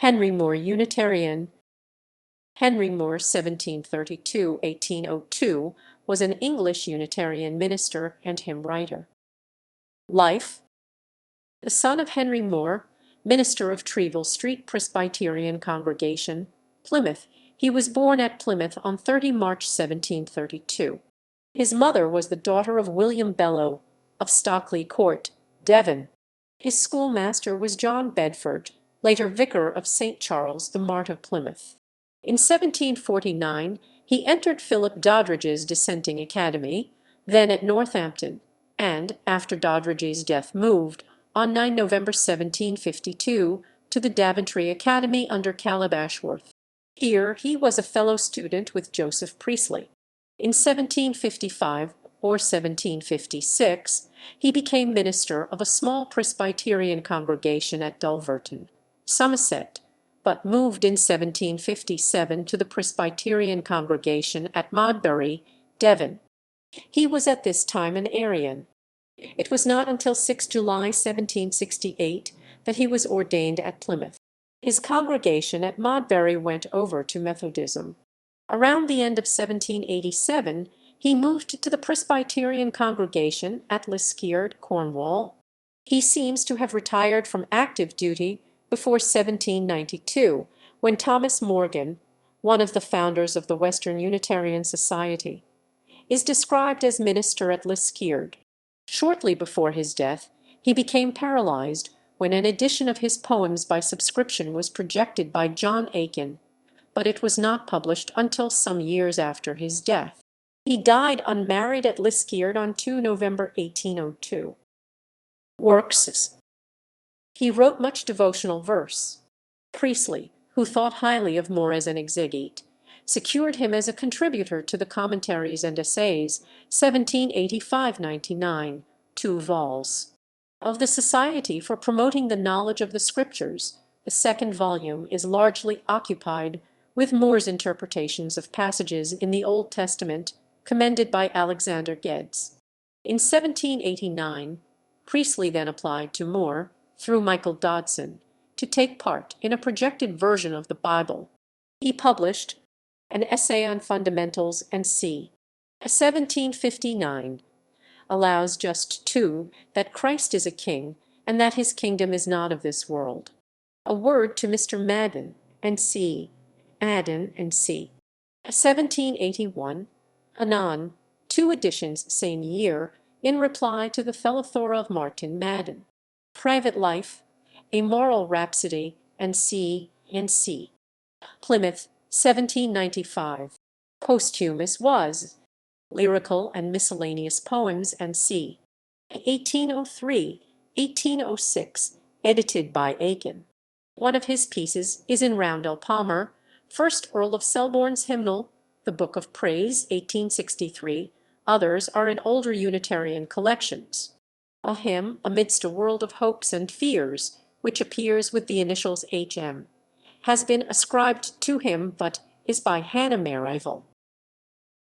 Henry More, Unitarian. Henry More, 1732–1802, was an English Unitarian minister and hymn writer. Life. The son of Henry More, minister of Treville Street Presbyterian Congregation, Plymouth, he was born at Plymouth on 30 March 1732. His mother was the daughter of William Bellow, of Stockley Court, Devon. His schoolmaster was John Bedford, later vicar of St. Charles the Mart of Plymouth. In 1749 he entered Philip Doddridge's Dissenting Academy, then at Northampton, and, after Doddridge's death, moved, on 9 November 1752, to the Daventry Academy under Caleb Ashworth. Here he was a fellow student with Joseph Priestley. In 1755 or 1756 he became minister of a small Presbyterian congregation at Dulverton, Somerset, but moved in 1757 to the Presbyterian congregation at Modbury, Devon. He was at this time an Arian. It was not until 6 July 1768 that he was ordained at Plymouth. His congregation at Modbury went over to Methodism. Around the end of 1787 he moved to the Presbyterian congregation at Liskeard, Cornwall. He seems to have retired from active duty before 1792, when Thomas Morgan, one of the founders of the Western Unitarian Society, is described as minister at Liskeard. Shortly before his death he became paralyzed when an edition of his poems by subscription was projected by John Aiken, but it was not published until some years after his death. He died unmarried at Liskeard on 2 November 1802. Works. He wrote much devotional verse. Priestley, who thought highly of More as an exegete, secured him as a contributor to the Commentaries and Essays, 1785–99, 2 vols. Of the Society for Promoting the Knowledge of the Scriptures. The second volume is largely occupied with More's interpretations of passages in the Old Testament, commended by Alexander Geddes. In 1789, Priestley then applied to More, through Michael Dodson, to take part in a projected version of the Bible. He published an essay on fundamentals and c. 1759 allows just 2 that Christ is a king and that his kingdom is not of this world. A word to Mr. Madden and c. Madden and c. 1781 anon, 2 editions same year, in reply to the Thelathora of Martin Madden. Private Life, A Moral Rhapsody, and c. and c. Plymouth, 1795. Posthumous was Lyrical and Miscellaneous Poems, and c. 1803, 1806, edited by Aiken. One of his pieces is in Roundell Palmer, 1st Earl of Selborne's Hymnal, the Book of Praise, 1863. Others are in older Unitarian collections. A Hymn Amidst a World of Hopes and Fears, which appears with the initials H.M., has been ascribed to him but is by Hannah Merivale.